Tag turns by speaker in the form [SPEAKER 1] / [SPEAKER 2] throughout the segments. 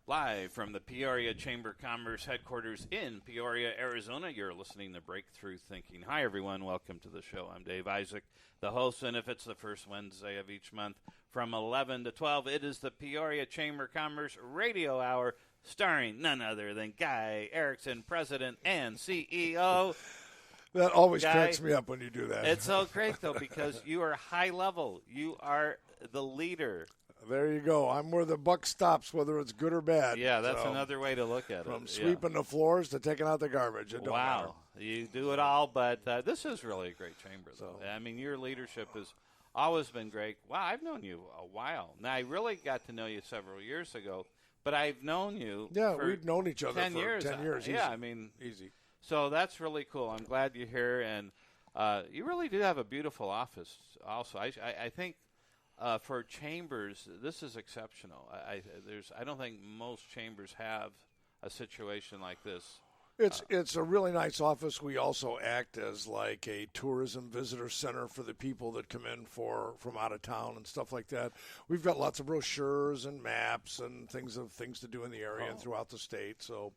[SPEAKER 1] Live from the Peoria Chamber of Commerce headquarters in Peoria, Arizona, you're listening to Breakthrough Thinking. Hi, everyone. Welcome to the show. I'm Dave Isaac, the host, and if it's the first Wednesday of each month from 11 to 12, it is the Peoria Chamber of Commerce Radio Hour, starring none other than Guy Erickson, President and CEO.
[SPEAKER 2] That always cracks me up when you do that.
[SPEAKER 1] It's so great, though, because you are high level. You are the leader.
[SPEAKER 2] There you go. I'm where the buck stops, whether it's good or bad.
[SPEAKER 1] Yeah, that's another way to look at it.
[SPEAKER 2] From sweeping the floors to taking out the garbage. It don't matter.
[SPEAKER 1] You do it all, but this is really a great chamber. So. I mean, your leadership has always been great. Wow, I've known you a while. Now, I really got to know you several years ago, but I've known you for
[SPEAKER 2] we've known each other
[SPEAKER 1] 10
[SPEAKER 2] for
[SPEAKER 1] years.
[SPEAKER 2] 10 years.
[SPEAKER 1] Yeah, I mean.
[SPEAKER 2] Easy.
[SPEAKER 1] So that's really cool. I'm glad you're here, and you really do have a beautiful office also. I think for chambers, this is exceptional. I don't think most chambers have a situation like this.
[SPEAKER 2] It's a really nice office. We also act as like a tourism visitor center for the people that come in from out of town and stuff like that. We've got lots of brochures and maps and things to do in the area and throughout the state. So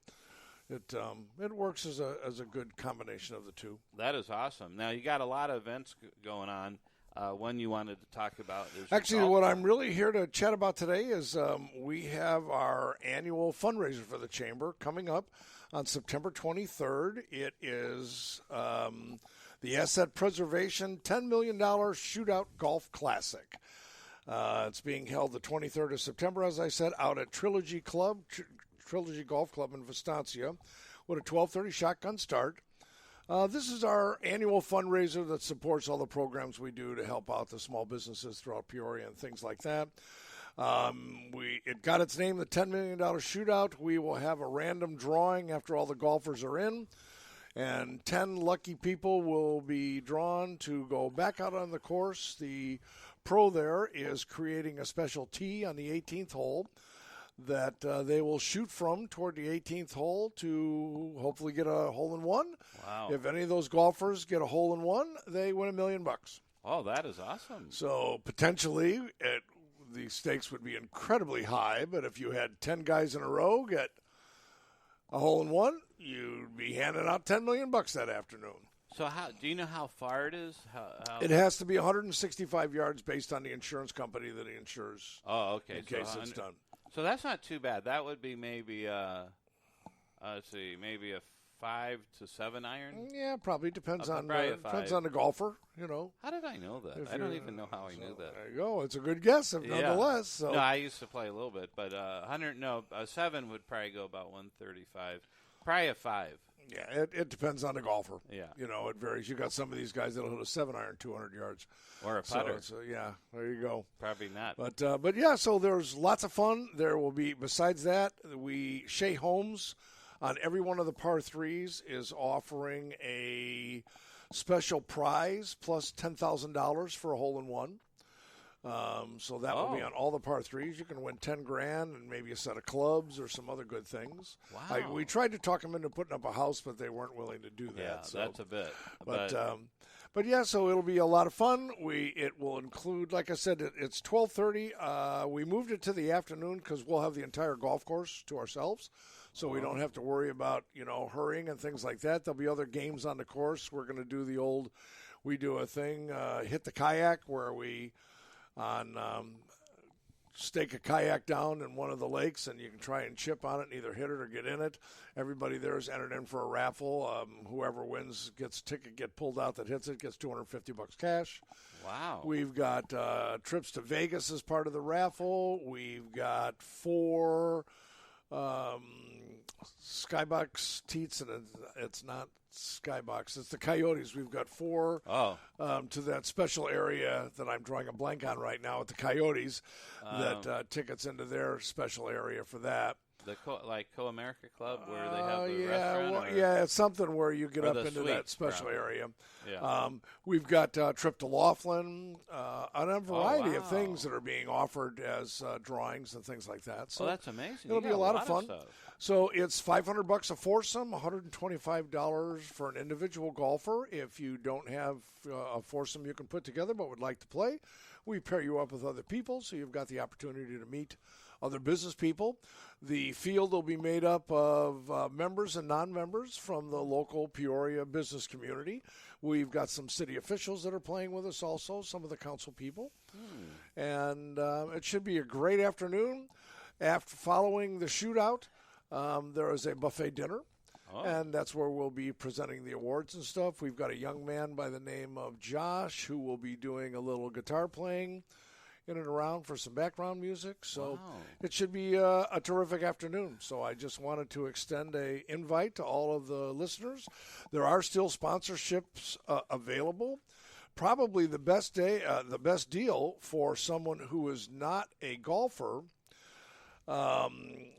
[SPEAKER 2] it works as a good combination of the two.
[SPEAKER 1] That is awesome. Now you got a lot of events going on. One you wanted to talk about is
[SPEAKER 2] actually what I'm really here to chat about today is we have our annual fundraiser for the chamber coming up on September 23rd. It is the Asset Preservation $10 million Shootout Golf Classic. It's being held the 23rd of September, as I said, out at Trilogy Golf Club in Vistancia with a 12:30 shotgun start. This is our annual fundraiser that supports all the programs we do to help out the small businesses throughout Peoria and things like that. It got its name, the $10 million Shootout. We will have a random drawing after all the golfers are in, and 10 lucky people will be drawn to go back out on the course. The pro there is creating a special tee on the 18th hole that they will shoot from toward the 18th hole to hopefully get a hole-in-one.
[SPEAKER 1] Wow.
[SPEAKER 2] If any of those golfers get a hole-in-one, they win $1 million.
[SPEAKER 1] Oh, that is awesome.
[SPEAKER 2] So potentially the stakes would be incredibly high, but if you had 10 guys in a row get a hole-in-one, you'd be handing out $10 million that afternoon.
[SPEAKER 1] So do you know how far it is? How...
[SPEAKER 2] It has to be 165 yards based on the insurance company that it insures.
[SPEAKER 1] Oh, okay.
[SPEAKER 2] In case it's done.
[SPEAKER 1] So that's not too bad. That would be maybe maybe a 5 to 7 iron.
[SPEAKER 2] Yeah, probably depends on the golfer. You know.
[SPEAKER 1] How did I know that? I don't even know how I knew that.
[SPEAKER 2] There you go. It's a good guess, nonetheless. So.
[SPEAKER 1] No, I used to play a little bit, but a 7 would probably go about 135. Probably a 5.
[SPEAKER 2] Yeah, it depends on the golfer.
[SPEAKER 1] Yeah.
[SPEAKER 2] You know, it varies. You got some of these guys that'll hit a 7 iron 200 yards.
[SPEAKER 1] Or a putter.
[SPEAKER 2] So yeah, there you go.
[SPEAKER 1] Probably not.
[SPEAKER 2] But yeah, so there's lots of fun. There will be, besides that, Shea Holmes on every one of the par threes is offering a special prize plus $10,000 for a hole-in-one. So that will be on all the par threes. You can win $10,000 and maybe a set of clubs or some other good things.
[SPEAKER 1] Wow.
[SPEAKER 2] We tried to talk them into putting up a house, but they weren't willing to do that.
[SPEAKER 1] Yeah,
[SPEAKER 2] so.
[SPEAKER 1] That's a bit.
[SPEAKER 2] But yeah, so it'll be a lot of fun. It will include, like I said, it's 12:30. We moved it to the afternoon because we'll have the entire golf course to ourselves, so we don't have to worry about hurrying and things like that. There'll be other games on the course. We're going to do we do a thing, hit the kayak, where we stake a kayak down in one of the lakes, and you can try and chip on it and either hit it or get in it. Everybody there is entered in for a raffle. Whoever wins gets a ticket, get pulled out that hits it, gets $250 cash.
[SPEAKER 1] Wow.
[SPEAKER 2] We've got trips to Vegas as part of the raffle. We've got 4 Skybox teats, and it's not Skybox. It's the Coyotes. We've got 4 to that special area that I'm drawing a blank on right now at the Coyotes. That tickets into their special area for that.
[SPEAKER 1] The Co-America Club where they have the restaurant?
[SPEAKER 2] It's something where you get up into that special area.
[SPEAKER 1] Yeah.
[SPEAKER 2] We've got trip to Laughlin, and a variety of things that are being offered as drawings and things like that. So
[SPEAKER 1] that's amazing.
[SPEAKER 2] It'll be a lot of fun. So it's $500 a foursome, $125 for an individual golfer. If you don't have a foursome you can put together but would like to play, we pair you up with other people, so you've got the opportunity to meet other business people. The field will be made up of members and non-members from the local Peoria business community. We've got some city officials that are playing with us also, some of the council people. And it should be a great afternoon. Following the shootout, there is a buffet dinner. And that's where we'll be presenting the awards and stuff. We've got a young man by the name of Josh who will be doing a little guitar playing in and around for some background music. So it should be a terrific afternoon. So I just wanted to extend an invite to all of the listeners. There are still sponsorships available. Probably the best deal for someone who is not a golfer.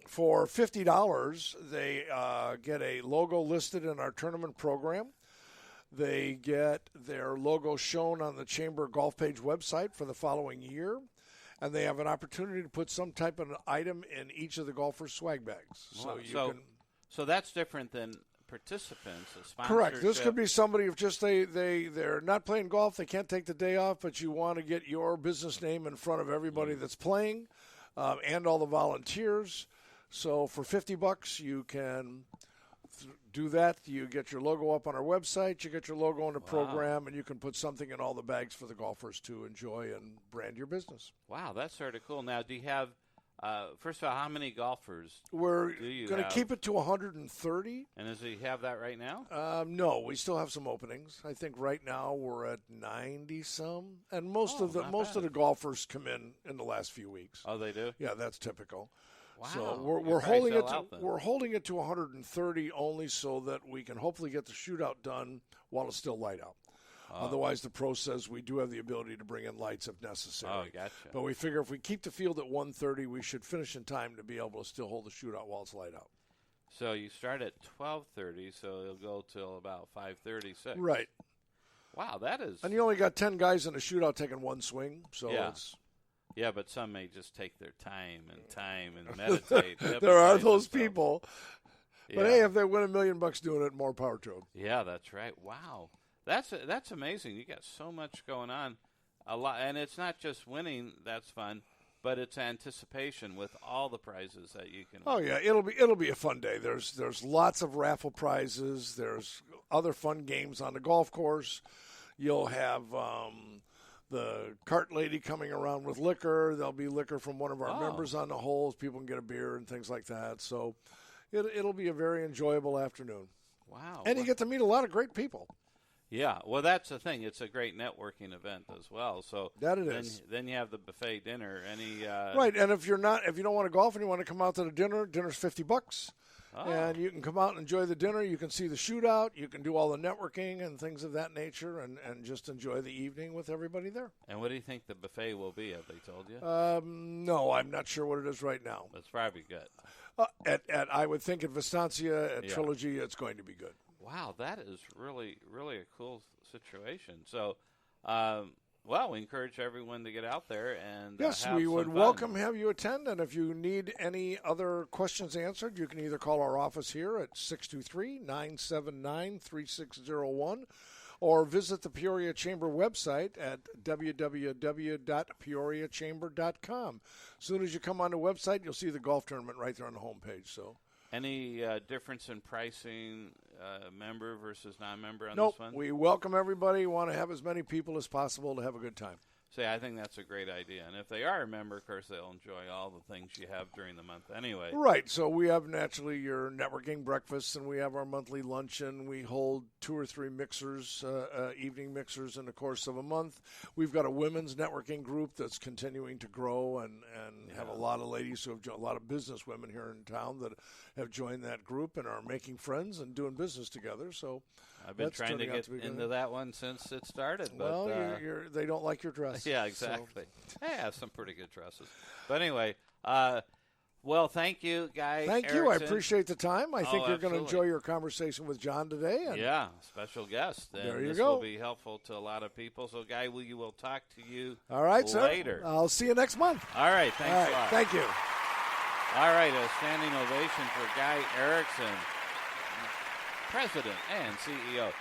[SPEAKER 2] For $50, they get a logo listed in our tournament program. They get their logo shown on the Chamber Golf Page website for the following year. And they have an opportunity to put some type of item in each of the golfers' swag bags.
[SPEAKER 1] So that's different than participants.
[SPEAKER 2] Correct. This could be somebody if just they're not playing golf, they can't take the day off, but you want to get your business name in front of everybody that's playing. And all the volunteers. So for $50, you can do that. You get your logo up on our website. You get your logo in the program, and you can put something in all the bags for the golfers to enjoy and brand your business.
[SPEAKER 1] Wow, that's sort of cool. Now, do you have, first of all, how many golfers
[SPEAKER 2] We're going to keep it to 130.
[SPEAKER 1] And does he have that right now?
[SPEAKER 2] No, we still have some openings. I think right now we're at 90-some. And most of the golfers come in the last few weeks.
[SPEAKER 1] Oh, they do?
[SPEAKER 2] Yeah, that's typical.
[SPEAKER 1] Wow.
[SPEAKER 2] So we're holding it to 130 only so that we can hopefully get the shootout done while it's still light out. Otherwise, the pro says we do have the ability to bring in lights if necessary.
[SPEAKER 1] Oh, gotcha.
[SPEAKER 2] But we figure if we keep the field at 1:30, we should finish in time to be able to still hold the shootout while it's light out.
[SPEAKER 1] So you start at 12:30, so it'll go till about 5:36.
[SPEAKER 2] Right.
[SPEAKER 1] Wow, that is.
[SPEAKER 2] And you only got 10 guys in a shootout taking one swing, so it's.
[SPEAKER 1] Yeah, but some may just take their time and meditate.
[SPEAKER 2] There are those people. But hey, if they win $1 million doing it, more power to them.
[SPEAKER 1] Yeah, that's right. Wow. That's amazing. You got so much going on, a lot, and it's not just winning. That's fun, but it's anticipation with all the prizes that you can.
[SPEAKER 2] Oh yeah, it'll be a fun day. There's lots of raffle prizes. There's other fun games on the golf course. You'll have the cart lady coming around with liquor. There'll be liquor from one of our members on the holes. People can get a beer and things like that. So it'll be a very enjoyable afternoon.
[SPEAKER 1] Wow,
[SPEAKER 2] and you get to meet a lot of great people.
[SPEAKER 1] Yeah, well, that's the thing. It's a great networking event as well. So
[SPEAKER 2] is.
[SPEAKER 1] Then you have the buffet dinner.
[SPEAKER 2] Right, and if you don't want to golf and you want to come out to the dinner's $50, and you can come out and enjoy the dinner. You can see the shootout. You can do all the networking and things of that nature, and just enjoy the evening with everybody there.
[SPEAKER 1] And what do you think the buffet will be? Have they told you?
[SPEAKER 2] No, I'm not sure what it is right now.
[SPEAKER 1] It's probably good.
[SPEAKER 2] At I would think at Vistancia, at Trilogy, it's going to be good.
[SPEAKER 1] Wow, that is really, really a cool situation. So, we encourage everyone to get out there and
[SPEAKER 2] yes,
[SPEAKER 1] have
[SPEAKER 2] we
[SPEAKER 1] some
[SPEAKER 2] would
[SPEAKER 1] fun.
[SPEAKER 2] have you attend. And if you need any other questions answered, you can either call our office here at 623-979-3601 or visit the Peoria Chamber website at www.peoriachamber.com. As soon as you come on the website, you'll see the golf tournament right there on the homepage. So.
[SPEAKER 1] Any difference in pricing, member versus non-member on
[SPEAKER 2] Nope.
[SPEAKER 1] this one?
[SPEAKER 2] We welcome everybody. We want to have as many people as possible to have a good time.
[SPEAKER 1] See, I think that's a great idea. And if they are a member, of course, they'll enjoy all the things you have during the month anyway.
[SPEAKER 2] Right. So we have naturally your networking breakfasts, and we have our monthly luncheon. We hold 2 or 3 mixers, evening mixers in the course of a month. We've got a women's networking group that's continuing to grow and have a lot of ladies who have a lot of business women here in town that have joined that group and are making friends and doing business together. So
[SPEAKER 1] I've been trying to get into that one since it started. But,
[SPEAKER 2] well, they don't like your dress.
[SPEAKER 1] Yeah, exactly. So. I have some pretty good dresses. But anyway, thank you, Guy
[SPEAKER 2] Thank
[SPEAKER 1] Erickson.
[SPEAKER 2] you. I appreciate the time. I think you're going to enjoy your conversation with John today.
[SPEAKER 1] And special guest. And
[SPEAKER 2] there you
[SPEAKER 1] this
[SPEAKER 2] go.
[SPEAKER 1] will be helpful to a lot of people. So, Guy, we will talk to you
[SPEAKER 2] later. Sir. I'll see you next month.
[SPEAKER 1] All right. Thanks a lot.
[SPEAKER 2] Thank you.
[SPEAKER 1] All right. A standing ovation for Guy Erickson, President and CEO.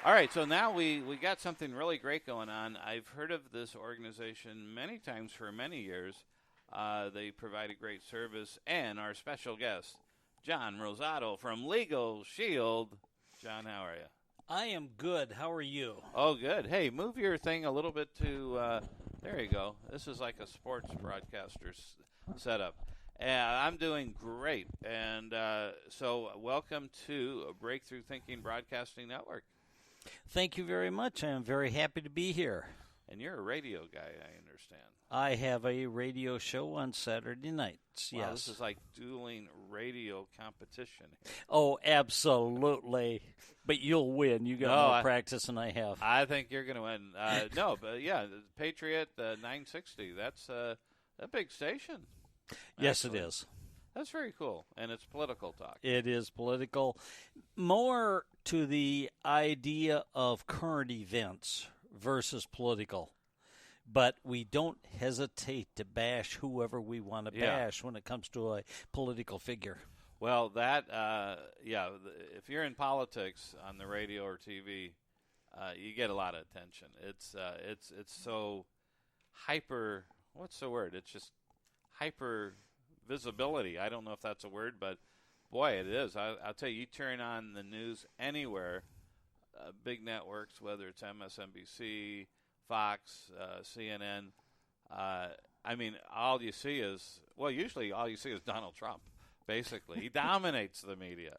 [SPEAKER 1] All right, so now we got something really great going on. I've heard of this organization many times for many years. They provide a great service. And our special guest, John Rosado from Legal Shield. John, how are you?
[SPEAKER 3] I am good. How are you?
[SPEAKER 1] Oh, good. Hey, move your thing a little bit to, there you go. This is like a sports broadcaster's setup. I'm doing great. And so welcome to Breakthrough Thinking Broadcasting Network.
[SPEAKER 3] Thank you very much. I am very happy to be here.
[SPEAKER 1] And you're a radio guy, I understand.
[SPEAKER 3] I have a radio show on Saturday nights,
[SPEAKER 1] Wow,
[SPEAKER 3] yes.
[SPEAKER 1] This is like dueling radio competition.
[SPEAKER 3] Oh, absolutely. But you'll win. You got more practice than I have.
[SPEAKER 1] I think you're going to win. No, but yeah, Patriot 960, that's a big station.
[SPEAKER 3] Yes,
[SPEAKER 1] actually.
[SPEAKER 3] it is.
[SPEAKER 1] That's very cool, and it's political talk.
[SPEAKER 3] It is political. More to the idea of current events versus political. But we don't hesitate to bash whoever we want to bash when it comes to a political figure.
[SPEAKER 1] Well, that, if you're in politics on the radio or TV, you get a lot of attention. It's so hyper, what's the word? It's just hyper visibility. I don't know if that's a word, but boy, it is. I'll tell you turn on the news anywhere, big networks, whether it's MSNBC, Fox, CNN. I mean, all you see is, usually all you see is Donald Trump, basically. He dominates the media.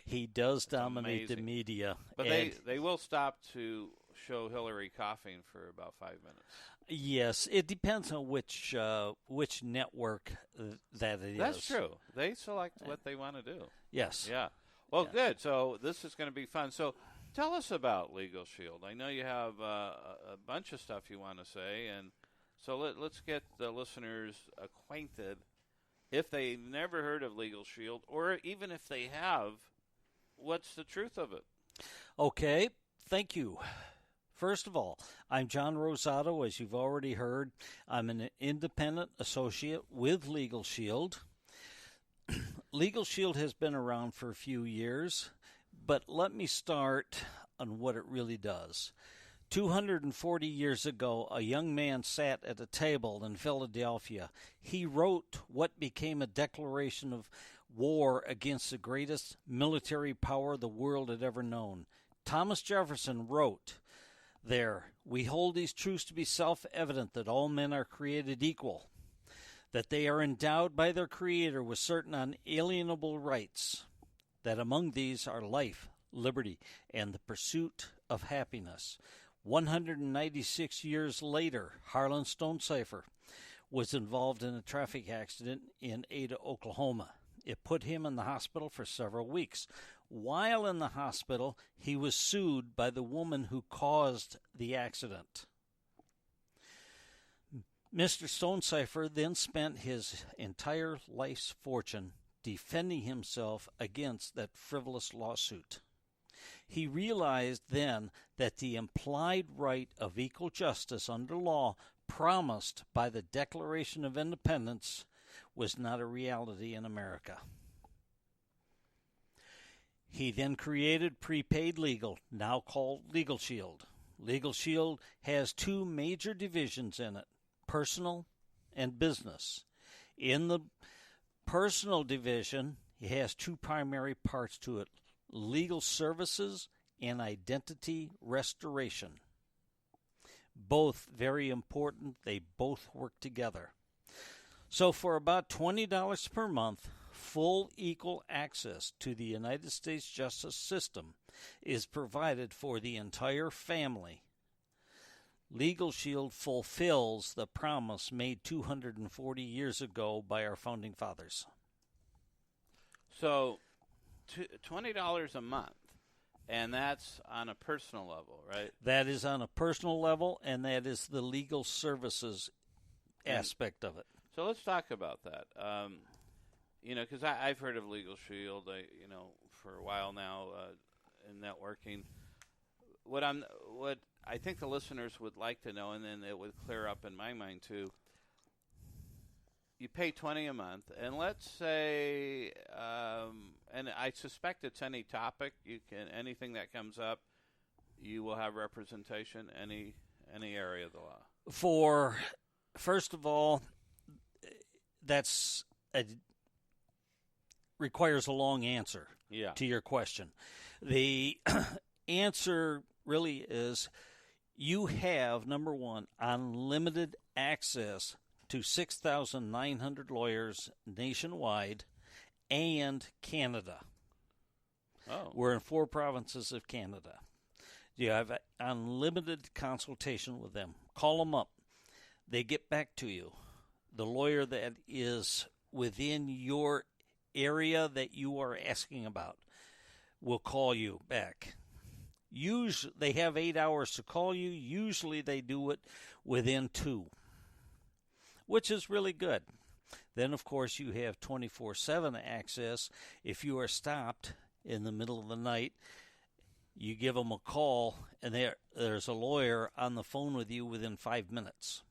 [SPEAKER 3] He does dominate the media.
[SPEAKER 1] But they will stop to show Hillary coughing for about 5 minutes.
[SPEAKER 3] Yes, it depends on which network that it is.
[SPEAKER 1] That's true. They select what they want to do.
[SPEAKER 3] Yes.
[SPEAKER 1] Yeah. Well, good. So this is going to be fun. So tell us about Legal Shield. I know you have a bunch of stuff you want to say, and so let's get the listeners acquainted. If they've never heard of Legal Shield, or even if they have, what's the truth of it?
[SPEAKER 3] Okay, thank you. First of all, I'm John Rosado, as you've already heard. I'm an independent associate with Legal Shield. Legal Shield has been around for a few years, but let me start on what it really does. 240 years ago, a young man sat at a table in Philadelphia. He wrote what became a declaration of war against the greatest military power the world had ever known. Thomas Jefferson wrote there, "We hold these truths to be self-evident that all men are created equal, that they are endowed by their Creator with certain unalienable rights, that among these are life, liberty, and the pursuit of happiness." 196 years later, Harlan Stonecipher was involved in a traffic accident in Ada, Oklahoma. It put him in the hospital for several weeks. While in the hospital, he was sued by the woman who caused the accident. Mr. Stonecipher then spent his entire life's fortune defending himself against that frivolous lawsuit. He realized then that the implied right of equal justice under law promised by the Declaration of Independence was not a reality in America. He then created Prepaid Legal, now called Legal Shield. Legal Shield has two major divisions in it, personal and business. In the personal division, it has two primary parts to it, legal services and identity restoration. Both very important. They both work together. So for about $20 per month, full equal access to the United States justice system is provided for the entire family. Legal Shield fulfills the promise made 240 years ago by our founding fathers.
[SPEAKER 1] So $20 a month, and that's on a personal level, right?
[SPEAKER 3] That is on a personal level, and that is the legal services aspect of it.
[SPEAKER 1] So let's talk about that. Because I've heard of Legal Shield, for a while now in networking. What I think the listeners would like to know, and then it would clear up in my mind too. You pay $20 a month, and let's say, and I suspect it's any topic. Anything that comes up, you will have representation any area of the law.
[SPEAKER 3] First of all, requires a long answer to your question. The answer really is you have, number one, unlimited access to 6,900 lawyers nationwide and Canada.
[SPEAKER 1] Oh.
[SPEAKER 3] We're in 4 provinces of Canada. You have unlimited consultation with them. Call them up. They get back to you. The lawyer that is within your area that you are asking about will call you back. Usually, they have 8 hours to call you. Usually they do it within 2, which is really good. Then, of course, you have 24/7 access. If you are stopped in the middle of the night, you give them a call, and there's a lawyer on the phone with you within 5 minutes.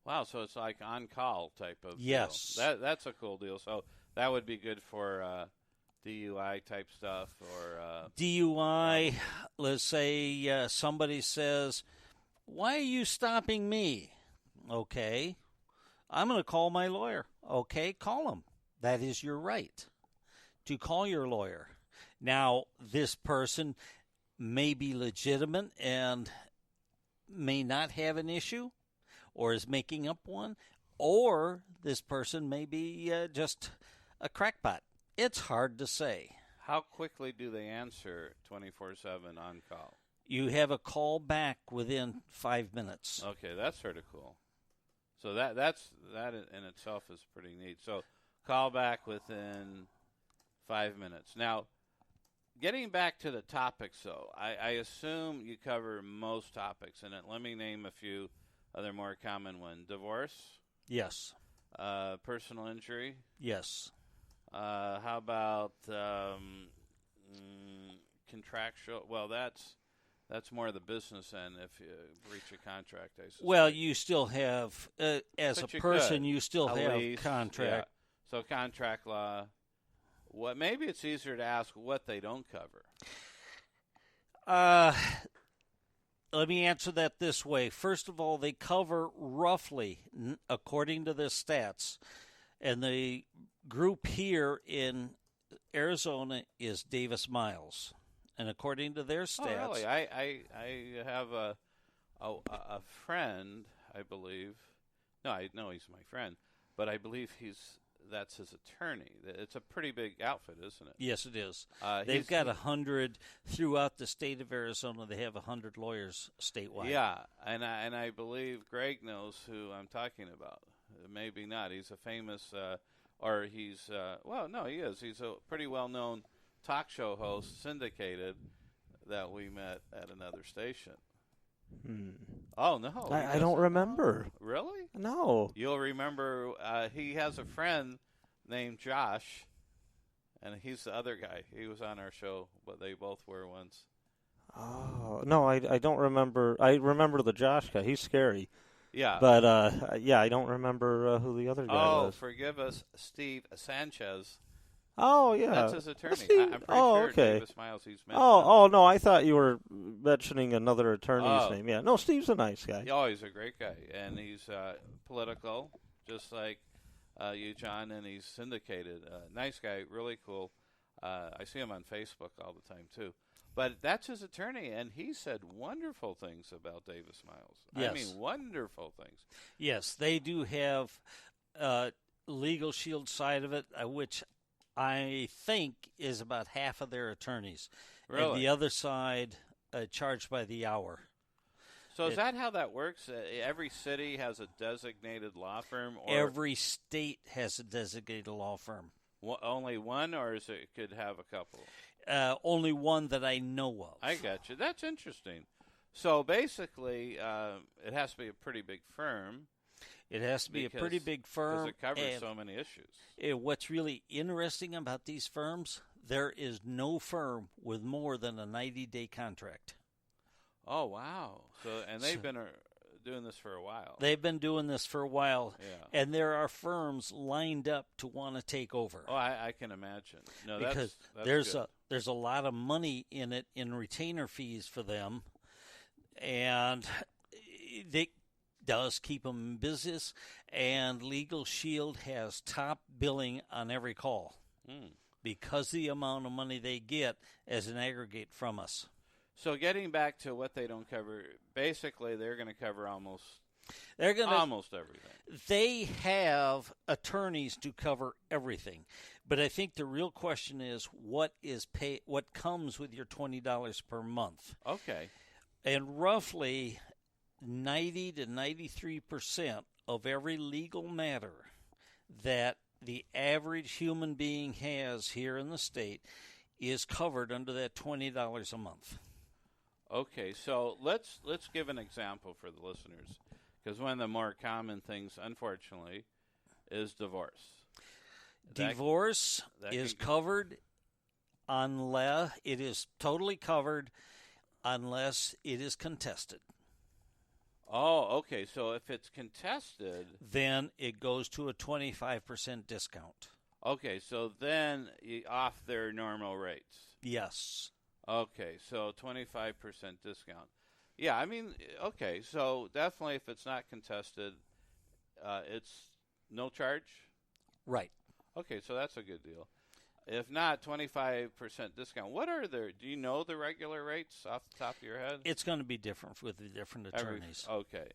[SPEAKER 1] Wow, so it's like on-call type of
[SPEAKER 3] Yes.
[SPEAKER 1] deal. That's a cool deal. So that would be good for DUI type stuff or
[SPEAKER 3] DUI, let's say somebody says, "Why are you stopping me?" Okay, I'm going to call my lawyer. Okay, call him. That is your right to call your lawyer. Now, this person may be legitimate and may not have an issue or is making up one, or this person may be just a crackpot. It's hard to say.
[SPEAKER 1] How quickly do they answer 24/7 on call?
[SPEAKER 3] You have a call back within 5 minutes.
[SPEAKER 1] Okay, that's sort of cool. So that in itself is pretty neat. So call back within 5 minutes. Now, getting back to the topics, though, I assume you cover most topics in it. Let me name a few other more common ones. Divorce?
[SPEAKER 3] Yes.
[SPEAKER 1] Personal injury?
[SPEAKER 3] Yes.
[SPEAKER 1] How about contractual? Well, that's more the business end if you breach a contract, I suspect.
[SPEAKER 3] Well, you still have, as
[SPEAKER 1] But
[SPEAKER 3] a
[SPEAKER 1] you
[SPEAKER 3] person,
[SPEAKER 1] could.
[SPEAKER 3] you still
[SPEAKER 1] A
[SPEAKER 3] have
[SPEAKER 1] lease,
[SPEAKER 3] contract.
[SPEAKER 1] yeah. So contract law. What? Maybe it's easier to ask what they don't cover.
[SPEAKER 3] Let me answer that this way. First of all, they cover roughly, according to the stats, and the group here in Arizona is Davis Miles, and according to their stats,
[SPEAKER 1] Oh, really? I have a friend, I believe. No, I know he's my friend, but I believe that's his attorney. It's a pretty big outfit, isn't it?
[SPEAKER 3] Yes, it is. They've got 100 throughout the state of Arizona. They have 100 lawyers statewide.
[SPEAKER 1] Yeah, and I believe Greg knows who I'm talking about. Maybe not. He's a famous, or he's no, he is. He's a pretty well-known talk show host, syndicated, that we met at another station. Oh, no.
[SPEAKER 4] I don't remember.
[SPEAKER 1] Really?
[SPEAKER 4] No.
[SPEAKER 1] You'll remember he has a friend named Josh, and he's the other guy. He was on our show, but they both were once.
[SPEAKER 4] Oh, no, I don't remember. I remember the Josh guy. He's scary.
[SPEAKER 1] Yeah.
[SPEAKER 4] But, I don't remember who the other guy was.
[SPEAKER 1] Oh, forgive us, Steve Sanchez.
[SPEAKER 4] Oh, yeah.
[SPEAKER 1] That's his attorney.
[SPEAKER 4] Steve?
[SPEAKER 1] I'm pretty sure
[SPEAKER 4] okay.
[SPEAKER 1] Davis Miles, he's mentioned.
[SPEAKER 4] Oh, no, I thought you were mentioning another attorney's name. Yeah, no, Steve's a nice guy.
[SPEAKER 1] Oh, he's a great guy, and he's political, just like you, John, and he's syndicated. Nice guy, really cool. I see him on Facebook all the time, too. But that's his attorney, and he said wonderful things about Davis Miles.
[SPEAKER 3] Yes.
[SPEAKER 1] I mean, wonderful things.
[SPEAKER 3] Yes, they do have Legal Shield side of it, which I think is about half of their attorneys.
[SPEAKER 1] Really?
[SPEAKER 3] And the other side charged by the hour.
[SPEAKER 1] So is that how that works? Every city has a designated law firm? Or
[SPEAKER 3] Every state has a designated law firm.
[SPEAKER 1] only one, or could have a couple?
[SPEAKER 3] Only one that I know of.
[SPEAKER 1] I got you. That's interesting. So basically, it has to be a pretty big firm.
[SPEAKER 3] It has to be a pretty big firm.
[SPEAKER 1] Because it covers so many issues.
[SPEAKER 3] What's really interesting about these firms, there is no firm with more than a 90-day contract.
[SPEAKER 1] Oh, wow. And they've been doing this for a while.
[SPEAKER 3] They've been doing this for a while,
[SPEAKER 1] Yeah.
[SPEAKER 3] and there are firms lined up to want to take over.
[SPEAKER 1] Oh, I can imagine. No,
[SPEAKER 3] because
[SPEAKER 1] that's
[SPEAKER 3] there's a lot of money in it in retainer fees for them, and does keep them in business, and Legal Shield has top billing on every call because of the amount of money they get as an aggregate from us.
[SPEAKER 1] So getting back to what they don't cover, basically they're going to cover almost everything.
[SPEAKER 3] They have attorneys to cover everything, but I think the real question is what comes with your $20 per month.
[SPEAKER 1] Okay.
[SPEAKER 3] And roughly 90 to 93% of every legal matter that the average human being has here in the state is covered under that $20 a month.
[SPEAKER 1] Okay, so let's give an example for the listeners, because one of the more common things, unfortunately, is divorce.
[SPEAKER 3] Divorce is covered unless it is totally covered unless it is contested.
[SPEAKER 1] Oh, okay. So if it's contested,
[SPEAKER 3] then it goes to a 25% discount.
[SPEAKER 1] Okay, so then off their normal rates.
[SPEAKER 3] Yes.
[SPEAKER 1] Okay, so 25% discount. Yeah, I mean, okay, so definitely if it's not contested, it's no charge?
[SPEAKER 3] Right.
[SPEAKER 1] Okay, so that's a good deal. If not, 25% discount. What are do you know the regular rates off the top of your head?
[SPEAKER 3] It's going to be different with the different attorneys.
[SPEAKER 1] Okay.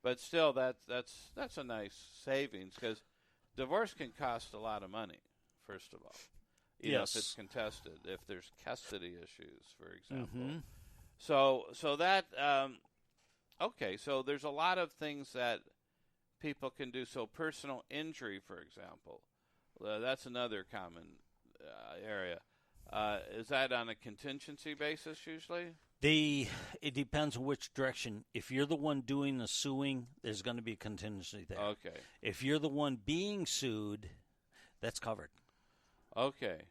[SPEAKER 1] But still, that's a nice savings, because divorce can cost a lot of money, first of all.
[SPEAKER 3] Yes.
[SPEAKER 1] If it's contested, if there's custody issues, for example.
[SPEAKER 3] Mm-hmm.
[SPEAKER 1] So that, okay, so there's a lot of things that people can do. So personal injury, for example, that's another common area. Is that on a contingency basis usually?
[SPEAKER 3] It depends on which direction. If you're the one doing the suing, there's going to be a contingency there.
[SPEAKER 1] Okay.
[SPEAKER 3] If you're the one being sued, that's covered.
[SPEAKER 1] Okay.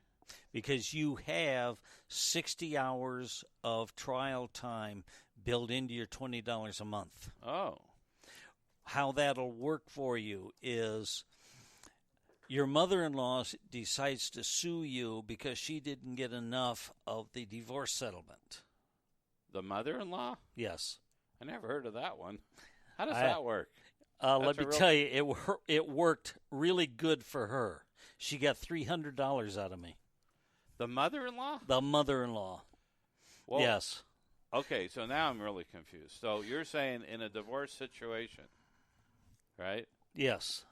[SPEAKER 3] Because you have 60 hours of trial time built into your $20 a month.
[SPEAKER 1] Oh.
[SPEAKER 3] How that'll work for you is your mother-in-law decides to sue you because she didn't get enough of the divorce settlement.
[SPEAKER 1] The mother-in-law?
[SPEAKER 3] Yes.
[SPEAKER 1] I never heard of that one. How does that work?
[SPEAKER 3] Let me tell you, it worked really good for her. She got $300 out of me.
[SPEAKER 1] The mother-in-law?
[SPEAKER 3] The mother-in-law.
[SPEAKER 1] Well,
[SPEAKER 3] yes.
[SPEAKER 1] Okay, so now I'm really confused. So you're saying in a divorce situation, right?
[SPEAKER 3] Yes.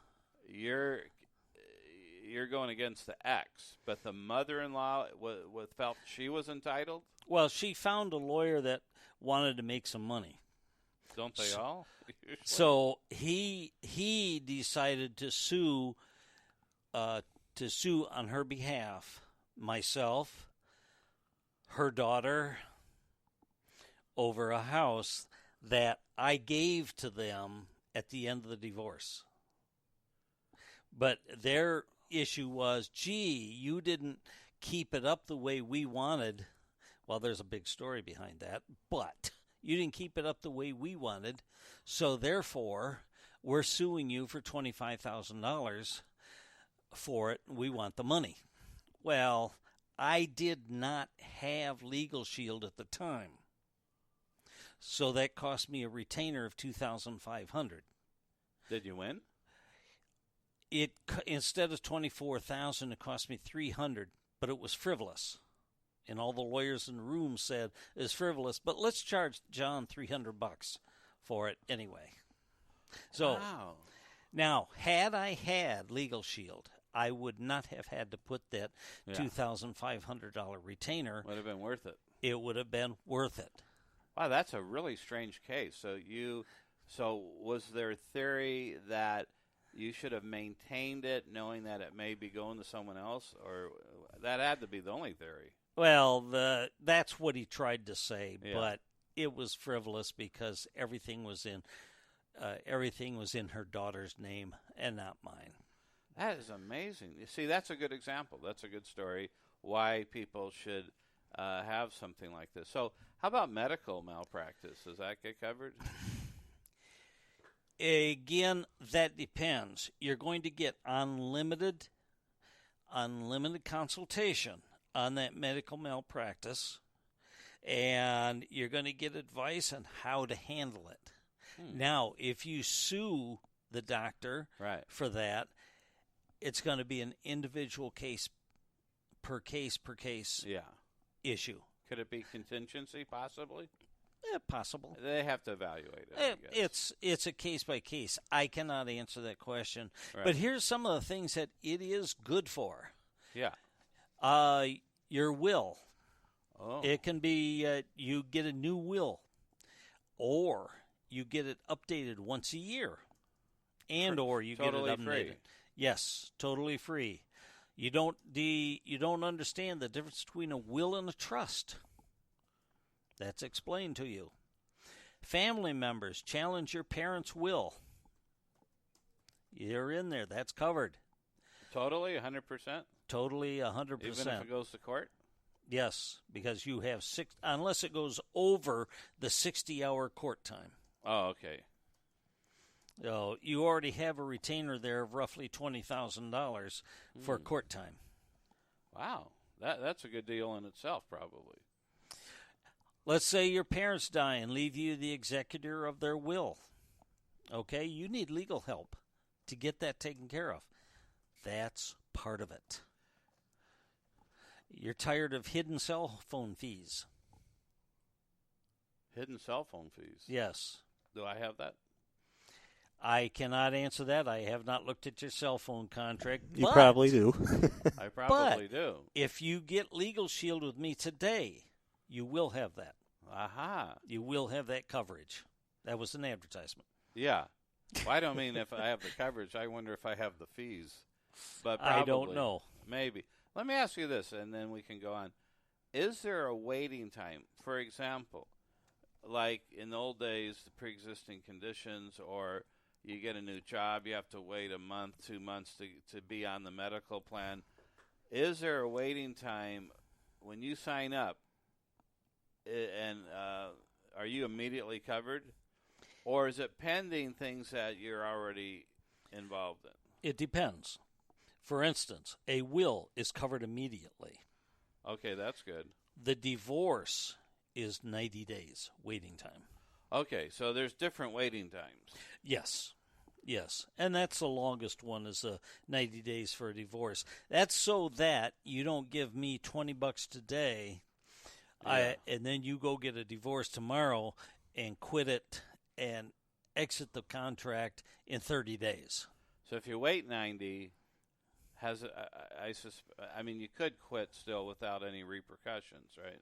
[SPEAKER 1] You're going against the ex, but the mother-in-law felt she was entitled?
[SPEAKER 3] Well, she found a lawyer that wanted to make some money.
[SPEAKER 1] Don't they all?
[SPEAKER 3] So he decided to sue on her behalf, myself, her daughter, over a house that I gave to them at the end of the divorce. But their issue was, gee, you didn't keep it up the way we wanted. Well, there's a big story behind that, but you didn't keep it up the way we wanted, so therefore we're suing you for $25,000 for it. We want the money. Well, I did not have Legal Shield at the time, so that cost me a retainer of $2,500.
[SPEAKER 1] Did you win?
[SPEAKER 3] It instead of $24,000, it cost me $300, but it was frivolous. And all the lawyers in the room said it's frivolous, but let's charge John $300 for it anyway. So
[SPEAKER 1] wow.
[SPEAKER 3] Now, had I had Legal Shield, I would not have had to put that $2,500 retainer.
[SPEAKER 1] Would have been worth it.
[SPEAKER 3] It would have been worth it.
[SPEAKER 1] Wow, that's a really strange case. So was there theory that you should have maintained it, knowing that it may be going to someone else, or that had to be the only theory?
[SPEAKER 3] Well, that's what he tried to say, but it was frivolous because everything was in her daughter's name and not mine.
[SPEAKER 1] That is amazing. You see, that's a good example. That's a good story why people should have something like this. So how about medical malpractice? Does that get covered?
[SPEAKER 3] Again, that depends. You're going to get unlimited consultation on that medical malpractice, and you're going to get advice on how to handle it. Now, if you sue the doctor for that, it's going to be an individual case per case issue.
[SPEAKER 1] Could it be contingency, possibly?
[SPEAKER 3] Possible.
[SPEAKER 1] They have to evaluate it, I guess.
[SPEAKER 3] It's a case by case. I cannot answer that question.
[SPEAKER 1] Right.
[SPEAKER 3] But here's some of the things that it is good for.
[SPEAKER 1] Yeah.
[SPEAKER 3] Your will.
[SPEAKER 1] Oh.
[SPEAKER 3] It can be you get a new will, or you get it updated once a year, or you
[SPEAKER 1] totally
[SPEAKER 3] get it updated.
[SPEAKER 1] Free.
[SPEAKER 3] Yes, totally free. You don't understand the difference between a will and a trust. That's explained to you. Family members challenge your parents' will. You're in there. That's covered.
[SPEAKER 1] Totally, 100%?
[SPEAKER 3] Totally, 100%.
[SPEAKER 1] Even if it goes to court?
[SPEAKER 3] Yes, because you have unless it goes over the 60-hour court time.
[SPEAKER 1] Oh, okay.
[SPEAKER 3] So you already have a retainer there of roughly $20,000 for court time.
[SPEAKER 1] Wow. That's a good deal in itself, probably.
[SPEAKER 3] Let's say your parents die and leave you the executor of their will. Okay, you need legal help to get that taken care of. That's part of it. You're tired of hidden cell phone fees.
[SPEAKER 1] Hidden cell phone fees?
[SPEAKER 3] Yes.
[SPEAKER 1] Do I have that?
[SPEAKER 3] I cannot answer that. I have not looked at your cell phone contract.
[SPEAKER 4] You probably do.
[SPEAKER 1] I probably do.
[SPEAKER 3] If you get Legal Shield with me today, you will have that.
[SPEAKER 1] Aha.
[SPEAKER 3] You will have that coverage. That was an advertisement.
[SPEAKER 1] Yeah. Well, I don't mean if I have the coverage. I wonder if I have the fees. But probably,
[SPEAKER 3] I don't know.
[SPEAKER 1] Maybe. Let me ask you this, and then we can go on. Is there a waiting time? For example, like in the old days, the pre-existing conditions, or you get a new job, you have to wait a month, 2 months to be on the medical plan. Is there a waiting time when you sign up, and are you immediately covered? Or is it pending things that you're already involved in?
[SPEAKER 3] It depends. For instance, a will is covered immediately.
[SPEAKER 1] Okay, that's good.
[SPEAKER 3] The divorce is 90 days waiting time.
[SPEAKER 1] Okay, so there's different waiting times.
[SPEAKER 3] Yes. And that's the longest one is 90 days for a divorce. That's so that you don't give me $20 today, and then you go get a divorce tomorrow and quit it and exit the contract in 30 days.
[SPEAKER 1] So if you wait 90, you could quit still without any repercussions, right?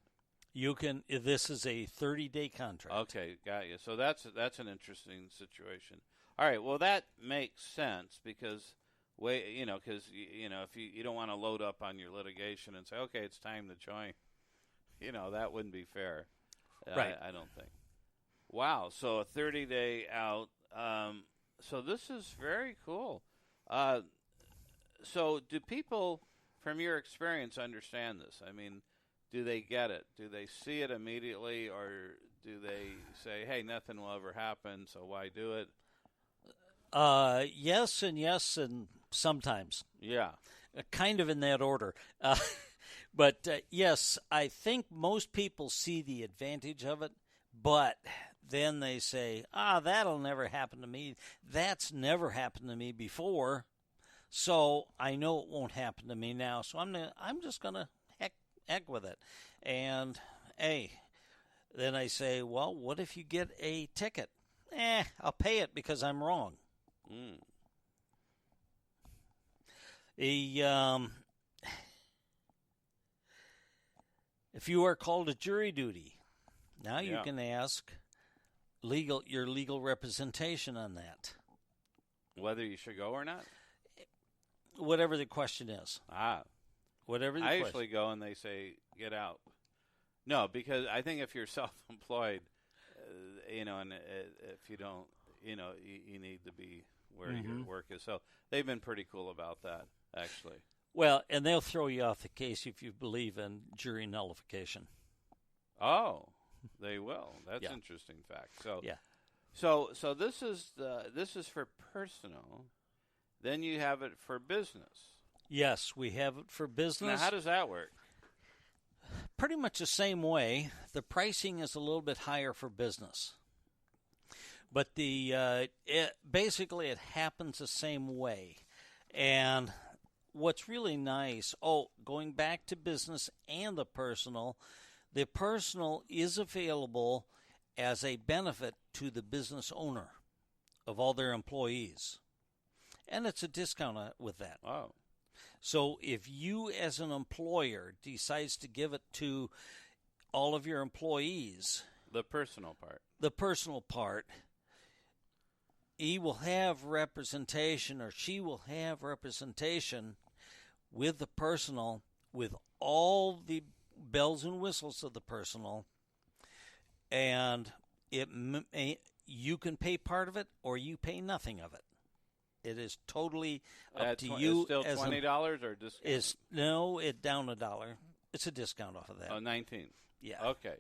[SPEAKER 3] You can. This is a 30-day contract.
[SPEAKER 1] Okay, got you. So that's an interesting situation. All right, well that makes sense because if you don't want to load up on your litigation and say, okay, it's time to join, that wouldn't be fair.
[SPEAKER 3] Right.
[SPEAKER 1] I don't think. Wow. So a 30-day out. So this is very cool. So do people, from your experience, understand this? I mean, do they get it? Do they see it immediately, or do they say, hey, nothing will ever happen, so why do it?
[SPEAKER 3] Yes, and sometimes.
[SPEAKER 1] Yeah.
[SPEAKER 3] Kind of in that order. But yes, I think most people see the advantage of it, but then they say, that'll never happen to me. That's never happened to me before, so I know it won't happen to me now, so I'm just going to heck with it. And, then I say, well, what if you get a ticket? I'll pay it because I'm wrong. If you are called to jury duty, now you can ask your legal representation on that.
[SPEAKER 1] Whether you should go or not?
[SPEAKER 3] Whatever the question is. Whatever the question.
[SPEAKER 1] I usually go and they say, get out. No, because I think if you're self-employed, and if you don't, you need to be where your work is. So they've been pretty cool about that, actually.
[SPEAKER 3] Well, and they'll throw you off the case if you believe in jury nullification.
[SPEAKER 1] Oh, they will. That's an interesting fact. So, So this is for personal. Then you have it for business.
[SPEAKER 3] Yes, we have it for business.
[SPEAKER 1] Now, how does that work?
[SPEAKER 3] Pretty much the same way. The pricing is a little bit higher for business. But basically it happens the same way. And what's really nice, going back to business and the personal is available as a benefit to the business owner of all their employees. And it's a discount with that.
[SPEAKER 1] Oh.
[SPEAKER 3] So if you as an employer decides to give it to all of your employees,
[SPEAKER 1] the personal part, he will have representation, or she will have representation with the personal, with all the bells and whistles of the personal, and you can pay part of it or you pay nothing of it. It is totally up to you. It's still $20 or discount?
[SPEAKER 3] No, it down $1. It's a discount off of that.
[SPEAKER 1] Oh, 19.
[SPEAKER 3] Yeah.
[SPEAKER 1] Okay.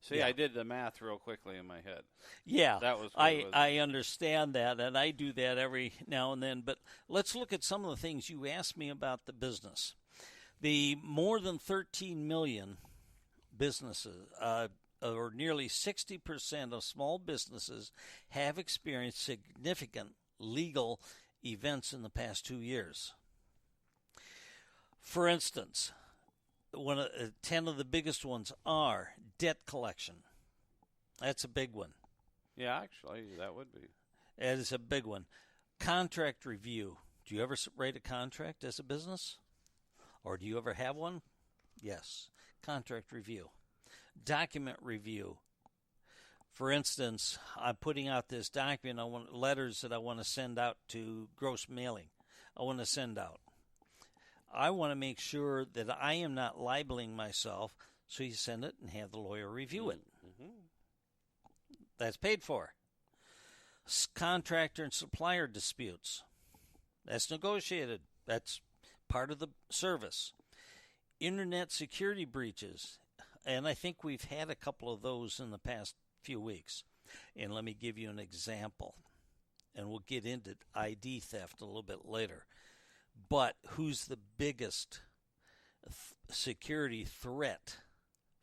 [SPEAKER 1] See, I did the math real quickly in my head.
[SPEAKER 3] Yeah,
[SPEAKER 1] that was.
[SPEAKER 3] I understand that, and I do that every now and then. But let's look at some of the things you asked me about the business. The more than 13 million businesses, or nearly 60% of small businesses, have experienced significant legal events in the past 2 years. For instance, 10 of the biggest ones are debt collection. That's a big one.
[SPEAKER 1] Yeah, actually, that would be.
[SPEAKER 3] That is a big one. Contract review. Do you ever write a contract as a business? Or do you ever have one? Yes. Contract review. Document review. For instance, I'm putting out this document. I want letters that I want to send out to gross mailing. I want to send out. I want to make sure that I am not libeling myself, so you send it and have the lawyer review it.
[SPEAKER 1] Mm-hmm.
[SPEAKER 3] That's paid for. Contractor and supplier disputes. That's negotiated. That's part of the service. Internet security breaches. And I think we've had a couple of those in the past few weeks. And let me give you an example. And we'll get into ID theft a little bit later. But who's the biggest security threat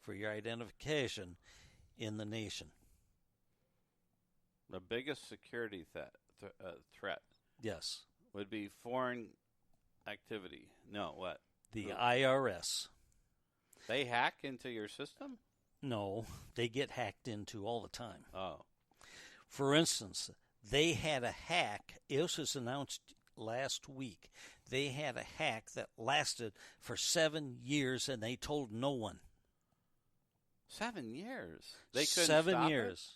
[SPEAKER 3] for your identification in the nation?
[SPEAKER 1] The biggest security threat.
[SPEAKER 3] Yes.
[SPEAKER 1] Would be foreign activity. No, what?
[SPEAKER 3] The IRS.
[SPEAKER 1] They hack into your system?
[SPEAKER 3] No, they get hacked into all the time.
[SPEAKER 1] Oh.
[SPEAKER 3] For instance, they had a hack. This was announced last week. They had a hack that lasted for 7 years, and they told no one.
[SPEAKER 1] 7 years? They couldn't
[SPEAKER 3] 7 years.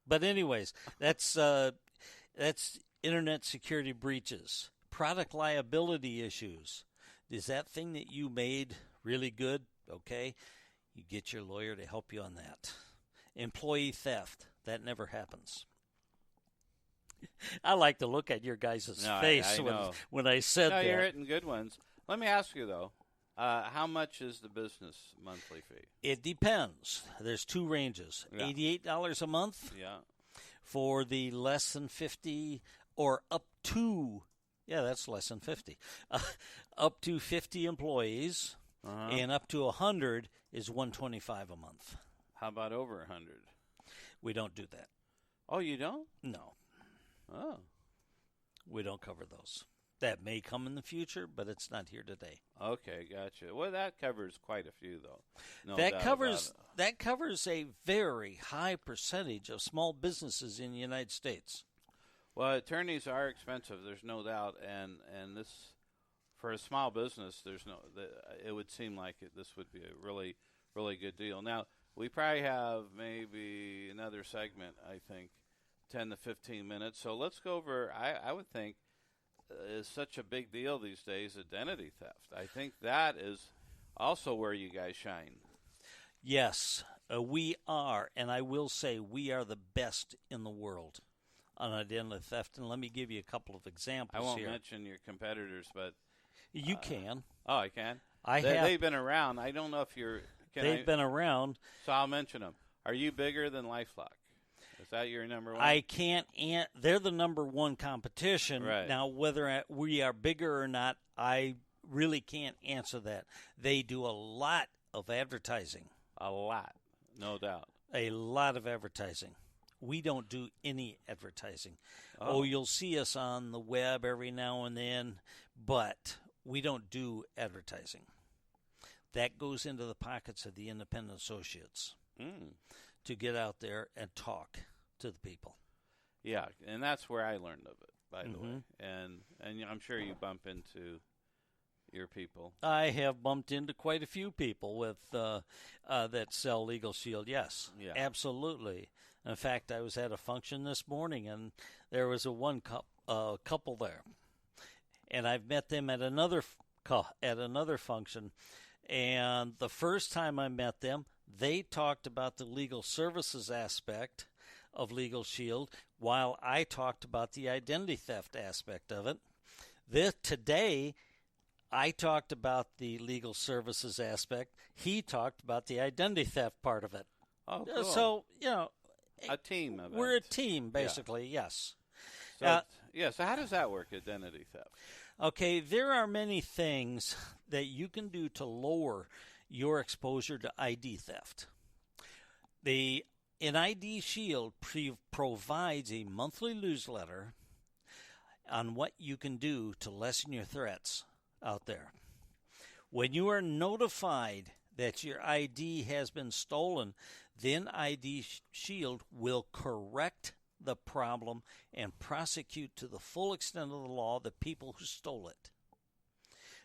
[SPEAKER 3] But anyways, that's internet security breaches, product liability issues. Is that thing that you made really good? Okay, you get your lawyer to help you on that. Employee theft, that never happens. I like to look at your guys' face when I said that.
[SPEAKER 1] No, you're hitting good ones. Let me ask you, though, how much is the business monthly fee?
[SPEAKER 3] It depends. There's two ranges. Yeah. $88 a month for the less than 50 or up to, that's less than 50, up to 50 employees, and up to 100 is $125 a month.
[SPEAKER 1] How about over 100?
[SPEAKER 3] We don't do that.
[SPEAKER 1] Oh, you don't?
[SPEAKER 3] No.
[SPEAKER 1] Oh.
[SPEAKER 3] We don't cover those. That may come in the future, but it's not here today.
[SPEAKER 1] Okay, gotcha. Well, that covers quite a few, though. No
[SPEAKER 3] that covers a very high percentage of small businesses in the United States.
[SPEAKER 1] Well, attorneys are expensive. There's no doubt, and this, for a small business, it would seem like this would be a really, really good deal. Now, we probably have maybe another segment, I think, 10 to 15 minutes. So let's go over, I would think, is such a big deal these days, identity theft. I think that is also where you guys shine.
[SPEAKER 3] Yes, we are, and I will say we are the best in the world on identity theft. And let me give you a couple of examples
[SPEAKER 1] here. I won't
[SPEAKER 3] here.
[SPEAKER 1] mention your competitors, but...
[SPEAKER 3] You can.
[SPEAKER 1] Oh, I can? They've been around. I don't know if you're...
[SPEAKER 3] They've been around.
[SPEAKER 1] So I'll mention them. Are you bigger than LifeLock? Is that your number one?
[SPEAKER 3] I can't. They're the number one competition.
[SPEAKER 1] Right.
[SPEAKER 3] Now, whether we are bigger or not, I really can't answer that. They do a lot of advertising.
[SPEAKER 1] A lot, no doubt.
[SPEAKER 3] A lot of advertising. We don't do any advertising. Oh, you'll see us on the web every now and then, but we don't do advertising. That goes into the pockets of the independent associates to get out there and talk to the people.
[SPEAKER 1] Yeah, and that's where I learned of it, by the way. And I'm sure you bump into your people.
[SPEAKER 3] I have bumped into quite a few people with that sell Legal Shield. Yes, absolutely. In fact, I was at a function this morning, and there was a couple there, and I've met them at another function. And the first time I met them, they talked about the legal services aspect of Legal Shield, while I talked about the identity theft aspect of it. Today, I talked about the legal services aspect. He talked about the identity theft part of it.
[SPEAKER 1] Oh, cool.
[SPEAKER 3] So,
[SPEAKER 1] a team of it.
[SPEAKER 3] We're a team, basically, yes.
[SPEAKER 1] So, so how does that work, identity theft?
[SPEAKER 3] Okay, there are many things that you can do to lower your exposure to ID theft. An ID Shield provides a monthly newsletter on what you can do to lessen your threats out there. When you are notified that your ID has been stolen, then ID Shield will correct the problem and prosecute to the full extent of the law the people who stole it.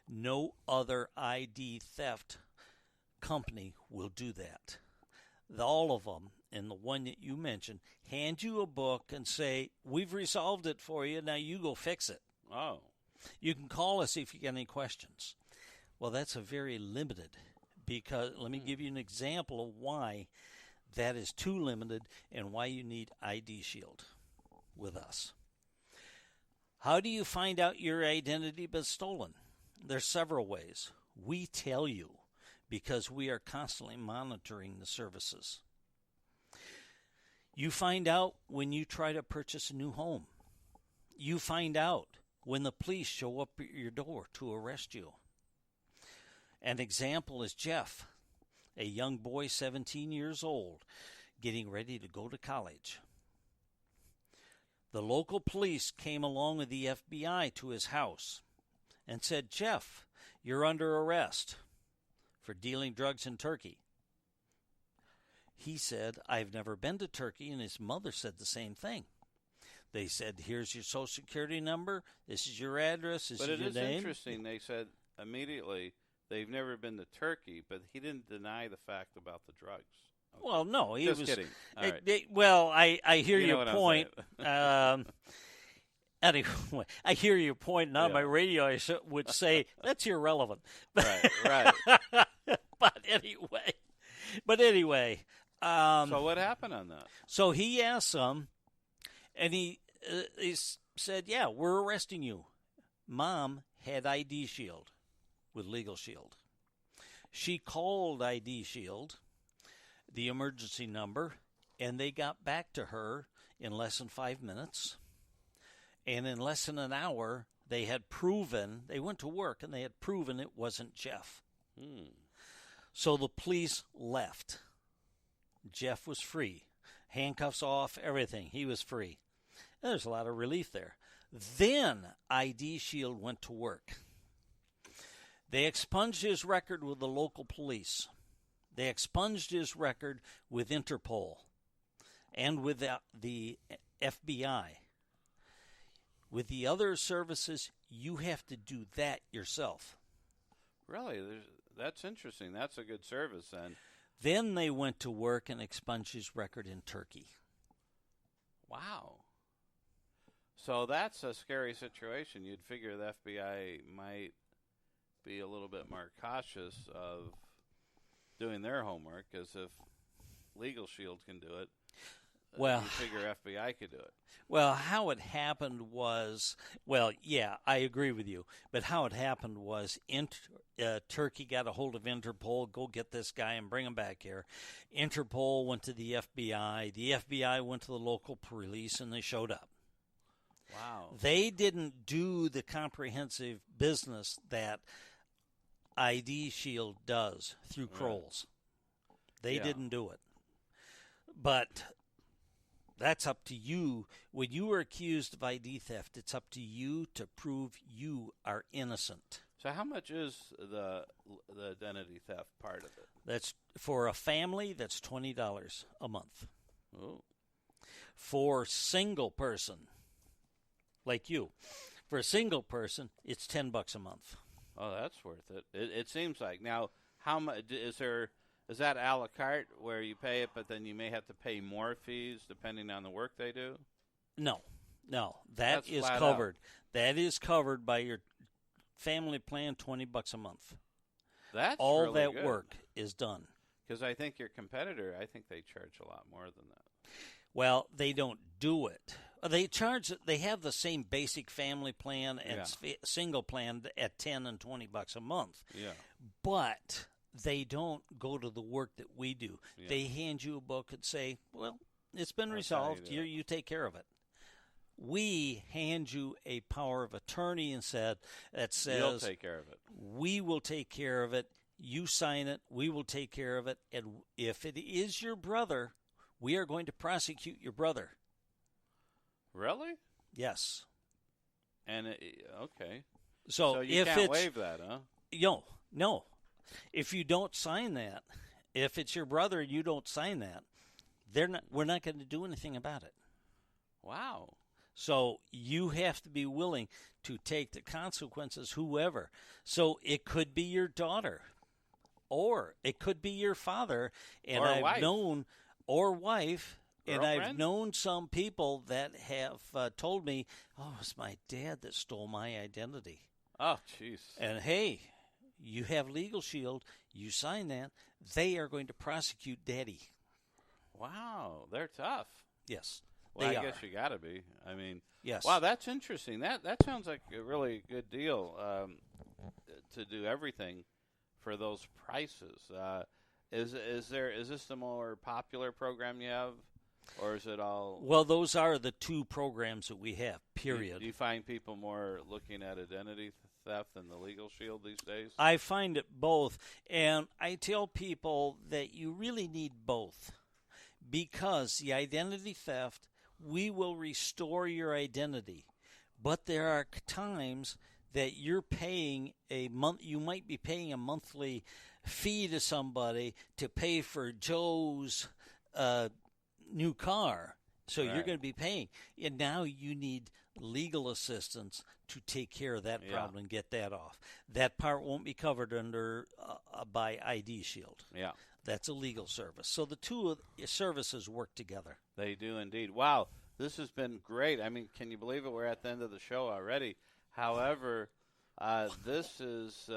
[SPEAKER 3] No other ID theft company will do that. All of them, and the one that you mentioned, hand you a book and say, we've resolved it for you, now you go fix it.
[SPEAKER 1] Oh.
[SPEAKER 3] You can call us if you get any questions. Well, that's a very limited, because let me give you an example of why that is too limited and why you need ID Shield with us. How do you find out your identity been stolen? There's several ways. We tell you because we are constantly monitoring the services. You find out when you try to purchase a new home. You find out when the police show up at your door to arrest you. An example is Jeff, a young boy, 17 years old, getting ready to go to college. The local police came along with the FBI to his house and said, Jeff, you're under arrest for dealing drugs in Turkey. He said, I've never been to Turkey, and his mother said the same thing. They said, here's your social security number, this is your address, this is your name.
[SPEAKER 1] But it is interesting, they said immediately they've never been to Turkey, but he didn't deny the fact about the drugs. Okay.
[SPEAKER 3] Well, no, he
[SPEAKER 1] Just
[SPEAKER 3] was
[SPEAKER 1] kidding. All right.
[SPEAKER 3] Well, I hear
[SPEAKER 1] You know
[SPEAKER 3] your
[SPEAKER 1] what
[SPEAKER 3] point. Anyway, I hear your point, and on my radio I would say that's irrelevant.
[SPEAKER 1] Right.
[SPEAKER 3] But anyway.
[SPEAKER 1] So what happened on that?
[SPEAKER 3] So he asked them, and he said, yeah, we're arresting you. Mom had ID Shield with Legal Shield. She called ID Shield, the emergency number, and they got back to her in less than 5 minutes. And in less than an hour, they went to work, and they had proven it wasn't Jeff. So the police left. Jeff was free. Handcuffs off, everything. He was free. There's a lot of relief there. Then ID Shield went to work. They expunged his record with the local police. They expunged his record with Interpol and with the FBI. With the other services, you have to do that yourself.
[SPEAKER 1] Really? That's interesting. That's a good service then.
[SPEAKER 3] Then they went to work and expunged his record in Turkey.
[SPEAKER 1] Wow. So that's a scary situation. You'd figure the FBI might be a little bit more cautious of doing their homework, as if Legal Shield can do it.
[SPEAKER 3] Well,
[SPEAKER 1] you figure FBI could do it.
[SPEAKER 3] Well, how it happened was, I agree with you. But how it happened was Turkey got a hold of Interpol, go get this guy and bring him back here. Interpol went to the FBI. The FBI went to the local police, and they showed up.
[SPEAKER 1] Wow.
[SPEAKER 3] They didn't do the comprehensive business that ID Shield does through Kroll's. They didn't do it. But That's up to you. When you are accused of ID theft, it's up to you to prove you are innocent.
[SPEAKER 1] So how much is the identity theft part of it?
[SPEAKER 3] That's for a family, that's $20 a month.
[SPEAKER 1] Oh.
[SPEAKER 3] For single person, like you, for a single person, it's $10 a month.
[SPEAKER 1] Oh, that's worth it. It seems like. Now, how much is that a la carte where you pay it, but then you may have to pay more fees depending on the work they do?
[SPEAKER 3] No, that is
[SPEAKER 1] flat
[SPEAKER 3] covered.
[SPEAKER 1] out.
[SPEAKER 3] That is covered by your family plan, $20 a month.
[SPEAKER 1] That's
[SPEAKER 3] all
[SPEAKER 1] really
[SPEAKER 3] that
[SPEAKER 1] good.
[SPEAKER 3] work is done.
[SPEAKER 1] Because I think your competitor, they charge a lot more than that.
[SPEAKER 3] Well, they don't do it. They have the same basic family plan and single plan at $10 and $20 a month.
[SPEAKER 1] Yeah.
[SPEAKER 3] But they don't go to the work that we do.
[SPEAKER 1] Yeah.
[SPEAKER 3] They hand you a book and say, well, it's been
[SPEAKER 1] That's how
[SPEAKER 3] resolved.
[SPEAKER 1] you do it.
[SPEAKER 3] You take care of it. We hand you a power of attorney that says,
[SPEAKER 1] you'll take care of it.
[SPEAKER 3] We will take care of it. You sign it. We will take care of it. And if it is your brother, we are going to prosecute your brother.
[SPEAKER 1] Really?
[SPEAKER 3] Yes.
[SPEAKER 1] And okay.
[SPEAKER 3] So
[SPEAKER 1] you
[SPEAKER 3] if
[SPEAKER 1] can't waive that, huh?
[SPEAKER 3] No. If you don't sign that, if it's your brother and you don't sign that, we're not going to do anything about it.
[SPEAKER 1] Wow.
[SPEAKER 3] So you have to be willing to take the consequences, whoever. So it could be your daughter, or it could be your father, and I've known, or wife. And I've known some people that have told me, oh, it's my dad that stole my identity.
[SPEAKER 1] Oh, jeez.
[SPEAKER 3] And, hey, you have Legal Shield. You sign that. They are going to prosecute Daddy.
[SPEAKER 1] Wow, they're tough.
[SPEAKER 3] Yes,
[SPEAKER 1] well,
[SPEAKER 3] they
[SPEAKER 1] I
[SPEAKER 3] are.
[SPEAKER 1] guess you got to be. I mean,
[SPEAKER 3] yes.
[SPEAKER 1] Wow, that's interesting. That sounds like a really good deal to do everything for those prices. Is this the more popular program you have? Or is it all...
[SPEAKER 3] Well, those are the two programs that we have, period.
[SPEAKER 1] Do you find people more looking at identity theft than the Legal Shield these days?
[SPEAKER 3] I find it both. And I tell people that you really need both. Because the identity theft, we will restore your identity. But there are times that you're paying you might be paying a monthly fee to somebody to pay for Joe's... new car, so
[SPEAKER 1] right.
[SPEAKER 3] You're going to be paying, and now you need legal assistance to take care of that problem and get that off. That part won't be covered under by ID Shield.
[SPEAKER 1] Yeah,
[SPEAKER 3] that's a legal service. So the two services work together.
[SPEAKER 1] They do indeed. Wow, this has been great. I mean, can you believe it? We're at the end of the show already. However, this is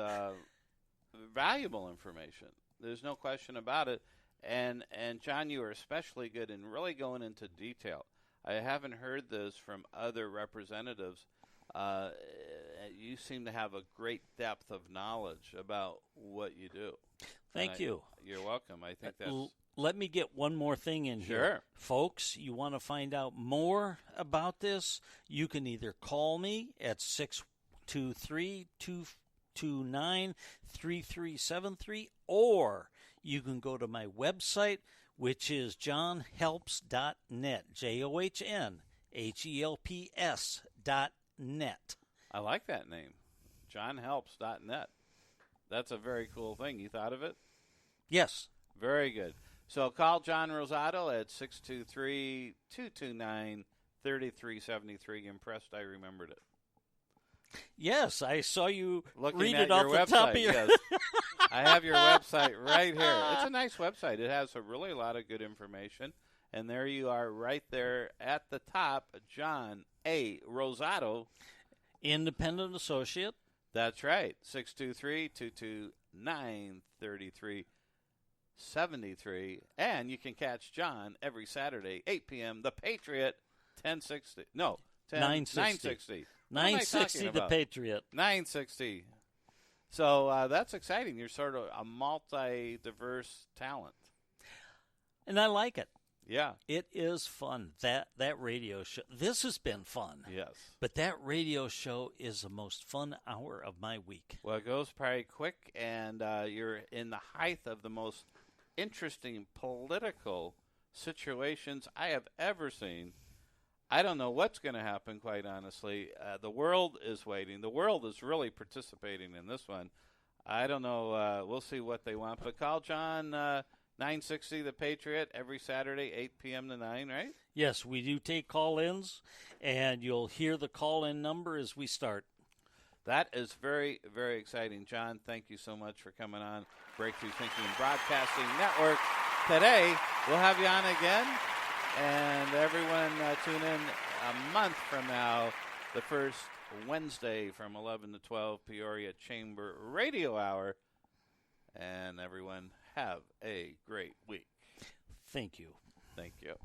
[SPEAKER 1] valuable information. There's no question about it. And John, you are especially good in really going into detail. I haven't heard this from other representatives. You seem to have a great depth of knowledge about what you do.
[SPEAKER 3] Thank you.
[SPEAKER 1] You're welcome. I think that's...
[SPEAKER 3] Let me get one more thing in here.
[SPEAKER 1] Sure.
[SPEAKER 3] Folks, you want to find out more about this, you can either call me at 623-229-3373, or you can go to my website, which is johnhelps.net, JOHNHELPS.net.
[SPEAKER 1] I like that name, johnhelps.net. That's a very cool thing. You thought of it?
[SPEAKER 3] Yes.
[SPEAKER 1] Very good. So call John Rosado at 623-229-3373. Impressed I remembered it.
[SPEAKER 3] Yes, I saw you
[SPEAKER 1] looking
[SPEAKER 3] read
[SPEAKER 1] at
[SPEAKER 3] it off
[SPEAKER 1] your
[SPEAKER 3] the
[SPEAKER 1] website,
[SPEAKER 3] top of your...
[SPEAKER 1] Yes. I have your website right here. It's a nice website. It has a lot of good information. And there you are right there at the top, John A. Rosado.
[SPEAKER 3] Independent associate.
[SPEAKER 1] That's right, 623-229-3373. And you can catch John every Saturday, 8 p.m., The Patriot, 1060. No, 960.
[SPEAKER 3] 960 The Patriot.
[SPEAKER 1] 960. So that's exciting. You're sort of a multi-diverse talent.
[SPEAKER 3] And I like it.
[SPEAKER 1] Yeah.
[SPEAKER 3] It is fun. That radio show. This has been fun.
[SPEAKER 1] Yes.
[SPEAKER 3] But that radio show is the most fun hour of my week.
[SPEAKER 1] Well, it goes pretty quick, and you're in the height of the most interesting political situations I have ever seen. I don't know what's going to happen, quite honestly. The world is waiting. The world is really participating in this one. I don't know. We'll see what they want. But call John 960 The Patriot every Saturday, 8 p.m. to 9, right?
[SPEAKER 3] Yes, we do take call-ins, and you'll hear the call-in number as we start.
[SPEAKER 1] That is very, very exciting. John, thank you so much for coming on Breakthrough Thinking Broadcasting Network. Today, we'll have you on again. And everyone tune in a month from now, the first Wednesday from 11 to 12, Peoria Chamber Radio Hour. And everyone have a great week.
[SPEAKER 3] Thank you.
[SPEAKER 1] Thank you.